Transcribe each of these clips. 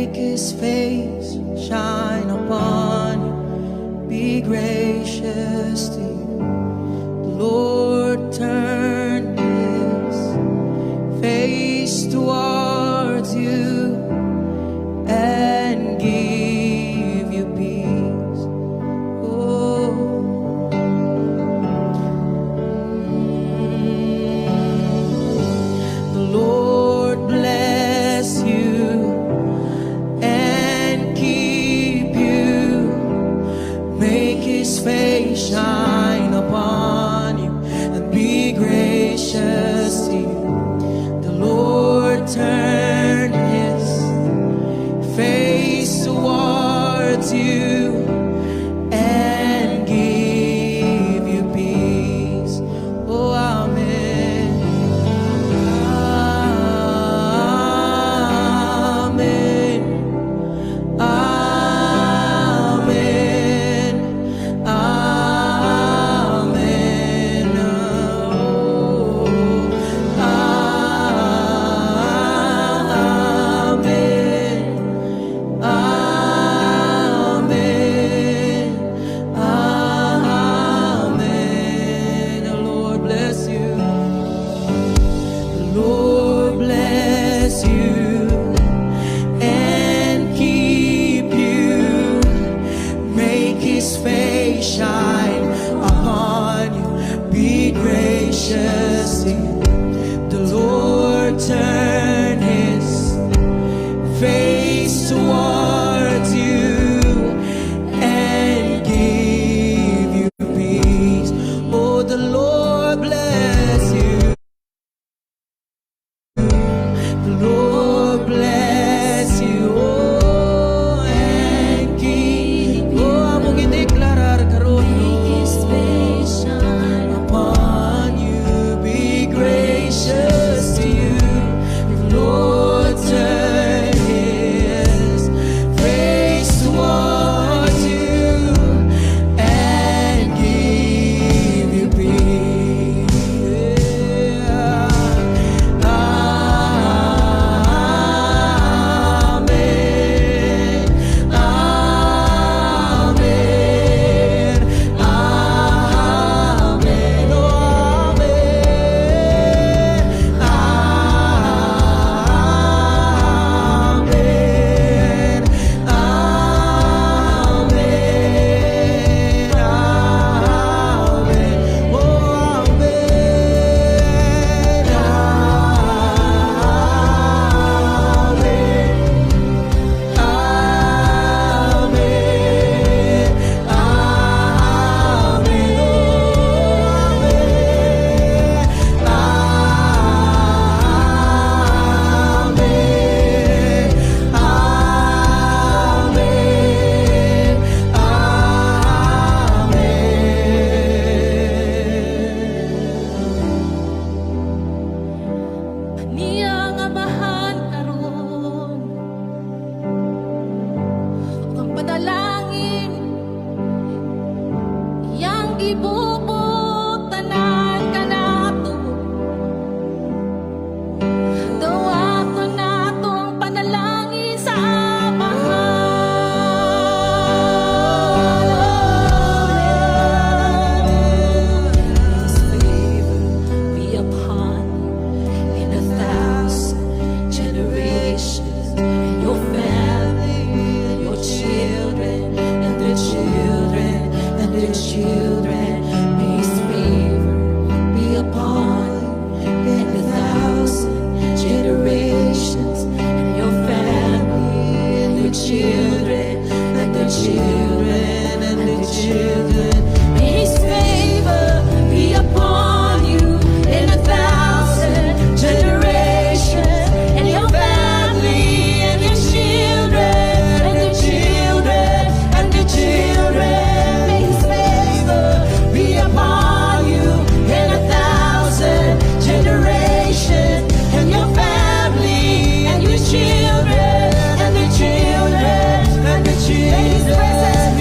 make his face shine upon you, be gracious to you. The Lord turn his face towards you and give you peace. Oh, the Lord bless you and keep you, make his face shine upon you and be gracious to you. The Lord turn his face towards you and give you peace. Oh, amen. Amen. Amen. Amen. Oh, amen. Amen. Amen. The Lord bless you. The Lord bless you and keep you, make his face shine upon you, be gracious to you. The Lord turn his face towards you and give you peace. Oh, the Lord bless you. The Lord bless you. Oh, and keep you. Oh, amo gideklarar karon. Make his face shine upon you, be gracious to you. The Lord turn his face towards you and give you peace. Amen. Amen. Amen. Oh, amen. Amen. Amen. Amen. Oh, niya nga mahal karon, ang panalangin yang gibubog tanan kanato, dawaton natong panalangin sa Amahal. His favor be upon you in 1,000 generations, and your family, and your children, and their children, and their children. May his favor be upon you in 1,000 generations, and your family, and their children, and their children, and their children. May his favor be upon you in 1,000 generations, and your family, and your children, and their children, and their children. May his favor be upon you in 1,000 generations, and your family, and your children, and their children, and their children. May his presence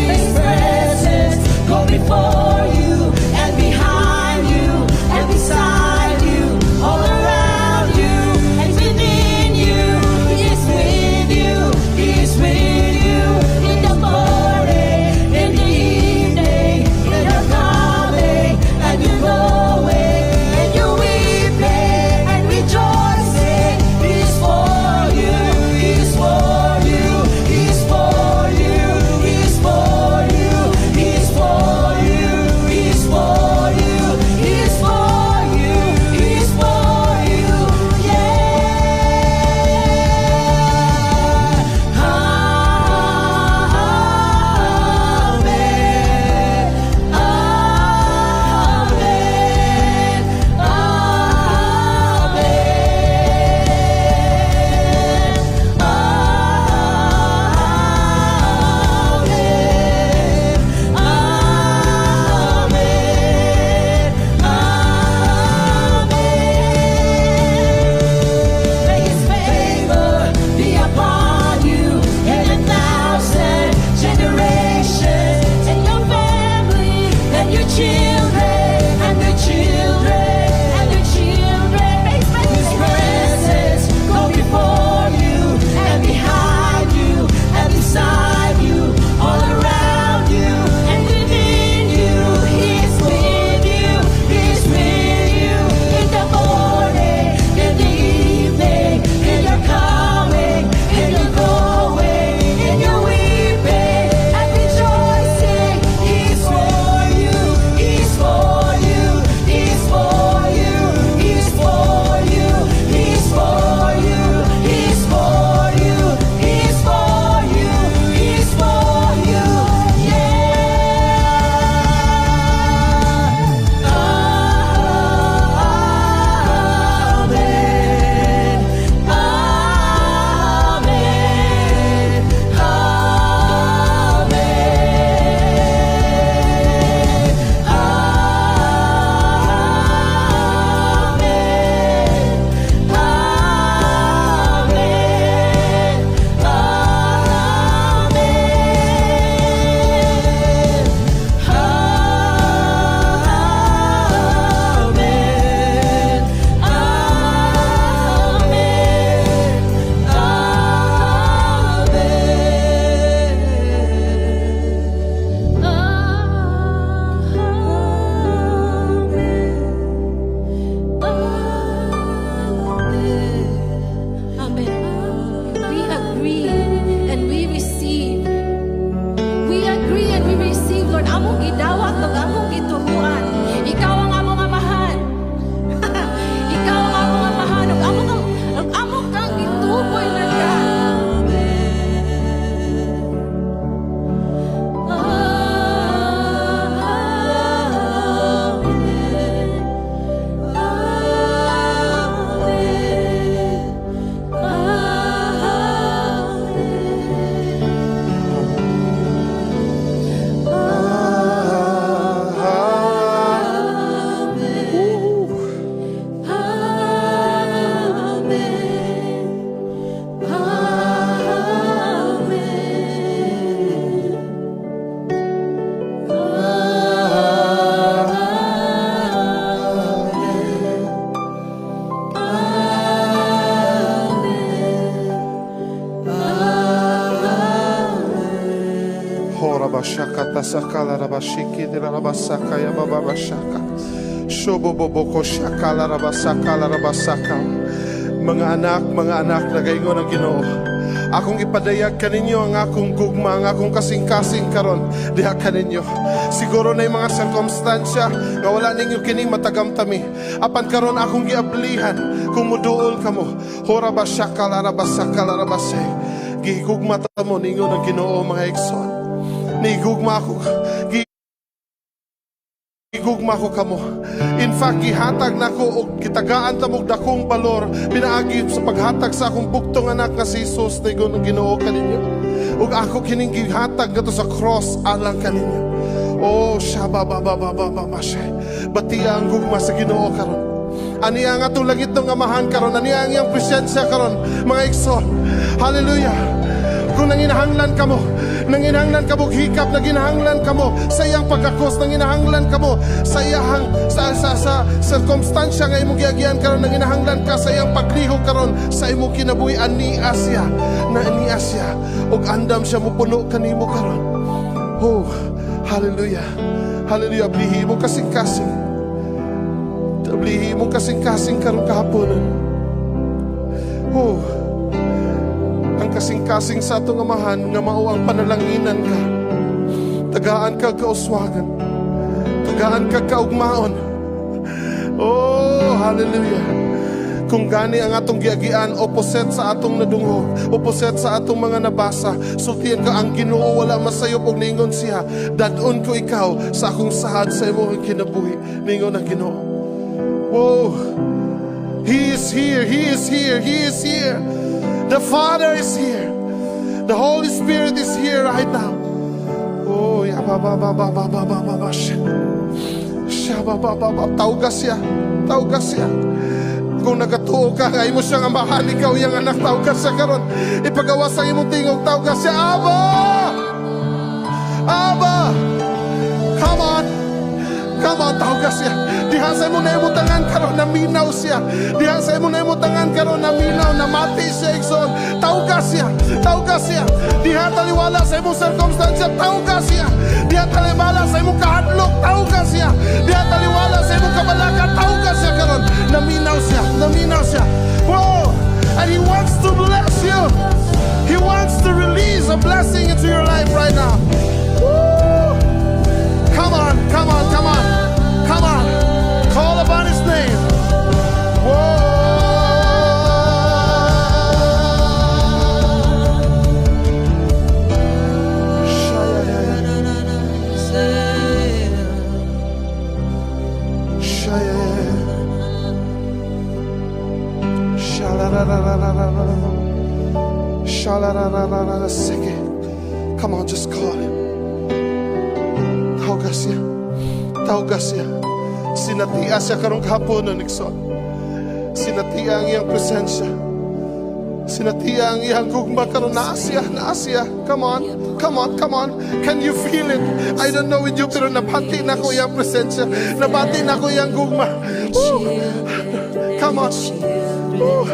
Horabashaka tasakala rabashiki dirabasaka ya bababashaka. Shoboboboko shakala rabasaka larabasaka. Mga anak na gaingon ng Ginoo, akong ipadayag kaninyo ang akong gugma, ang akong kasing-kasing karon diha kaninyo. Siguro na yung mga sirkumstansya nga wala ninyo kining matagamtami, apan karon akong giablihan kung muduol kamo. Horabashaka larabasaka larabase. Gihigugma ta mo ninyo ng Ginoo mga igsoon. Nigugma ako. Igugma ko kamo. In fact, gihatag na ko o gitagaan tamog dakong balor pinaagi sa paghatag sa akong buktong anak nga si Jesus na ng Ginoo kaninyo. Ug ako kining gihatag nato sa cross alang kaninyo. Oh, shababababababashe. Batia ang gugma sa Ginoo karon. Ani ang atong langit ng amahan karon, ani ang iyang presensya karon, mga igsoon. Hallelujah. Kung nanginahanglan kamo, nanginahanglan kamo hikap, nanginahanglan kamo sa iyang pagkakos, nanginahanglan kamo sa iyang sa circumstansya nga imong giagian karon, nanginahanglan ka sa iyang paglihok karon sa imong kinabuhi, ani Asya na ani Asya ug andam siya mopuno kanimo karon. Oh, hallelujah. Hallelujah. Blihi mo kasing-kasing. Blihi mo kasing-kasing karon kahapon. Oh, kasing-kasing sa atong amahan nga mao ang panalanginan ka. Tagaan ka kauswagan. Tagaan ka kaugmaon. Oh, hallelujah. Kung gani ang atong giagian, opposite sa atong nadungog, opposite sa atong mga nabasa, sultihan ka ang Ginoo wala masayop og ningon siya, dadon ko ikaw sa akong sahad sa imong kinabuhi, ningon ang Ginoo. Oh, He is here, He is here, He is here. The Father is here. The Holy Spirit is here right now. Oh, ya ba. Taugas siya. Taugas siya. Kung nagatuo ka, ay mo siyang amahan, ikaw yung anak, taugas siya karon. Ipagawa sa imong tingog, taugas siya. Aba! Aba! Come on! Come on, taugas siya. Diha sa imong naimutangan karon, naminaw siya. Diha sa imong naimutangan karon, naminaw, namati siya, igsoon. Taugas siya. Taugas siya. Diha taliwala sa imong circumstansya, taugas siya. Diha taliwala sa imong kahadlok, taugas siya. Diha taliwala sa imong kabalakan, taugas siya karon. Naminaw siya. Naminaw siya. Whoa! And He wants to bless you. He wants to release a blessing into your life right now. Woo! Come on, come on, come on. Come on. Call upon His name. Whoa. Come on, just call Him. Taugas siya. Taugas siya. Sinatia siya karong kahapon ng Nixon. Sinatia ang iyang presensya. Sinatia ang iyang gugma karon na Asya, na Asya. Come on, come on, come on. Can you feel it? I don't know with you, pero nabati na ko iyang presensya. Nabati na ko iyang gugma. Ooh. Come on. Ooh.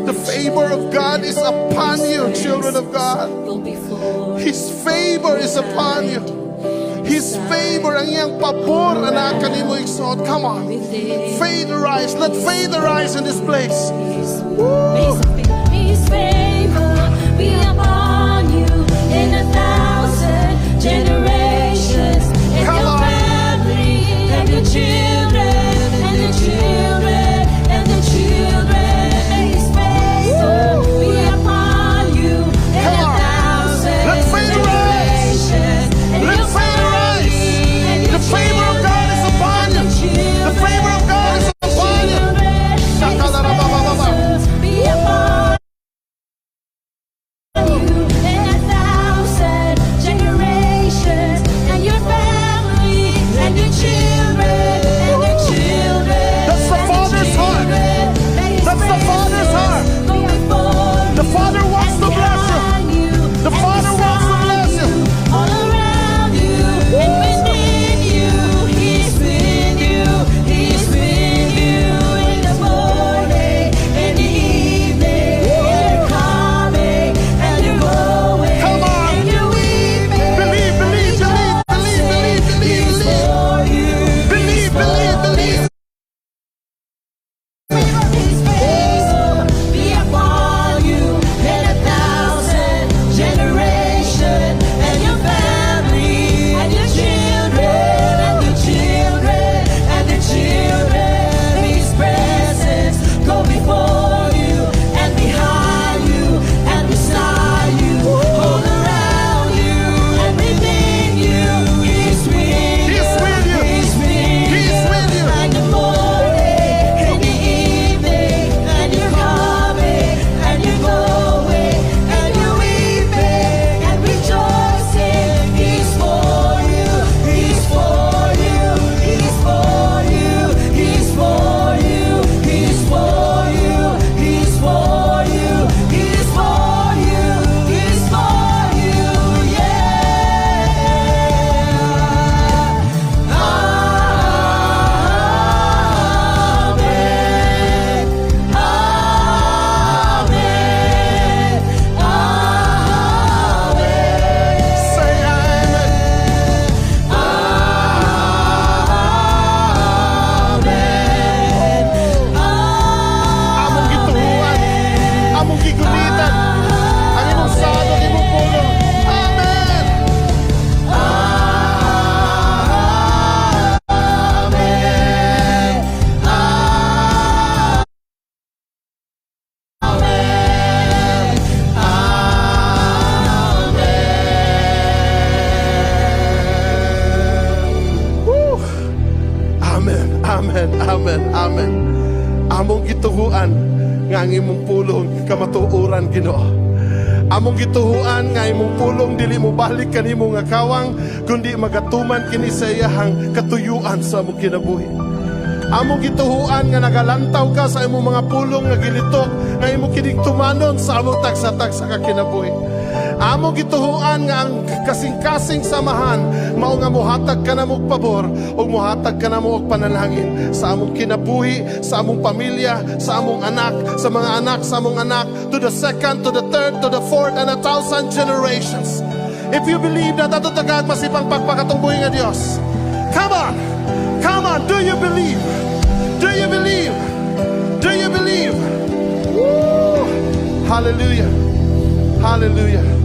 The favor of God is upon you, children of God. His favor is upon you. His favor, ang iyang pabor, anak kanimo igsoon. Come on. Faith arise. Let faith arise in this place. Woo. His favor be upon you in 1,000 generations. And Come your on. family, and your children, and your children, and the children. May His favor be upon you in Come on. 1,000 Let faith arise. generations. And Let your faith arise. and your The favor of God is upon you. The favor of God is upon you. children, may His favor be upon Amen. Amen. Among gituhuan nga ang imong pulong kamatuoran, Ginoo. Among gituhuan nga imong pulong dili mo balik kanimo nga kawang, kundi magatuman kini sa iyahang katuyuan sa among kinabuhi. Among gituhuan nga nagalantaw ka sa imong mga pulong nga gilitok nga imong kining tumanon sa among tagsa-tagsa ka kinabuhi. Among gituhuan nga ang kasing-kasing samahan mao nga mohatag ka namo og pabor ug mohatag ka namo og panalangin sa among kinabuhi, sa among pamilya, sa among anak, sa among anak, to the second, to the third, to the fourth, and 1,000 generations. If you believe that ato tagad masipang pagpakatungbuhi nga Dios, come on, come on, do you believe? Do you believe? Do you believe? Woo! Hallelujah, hallelujah.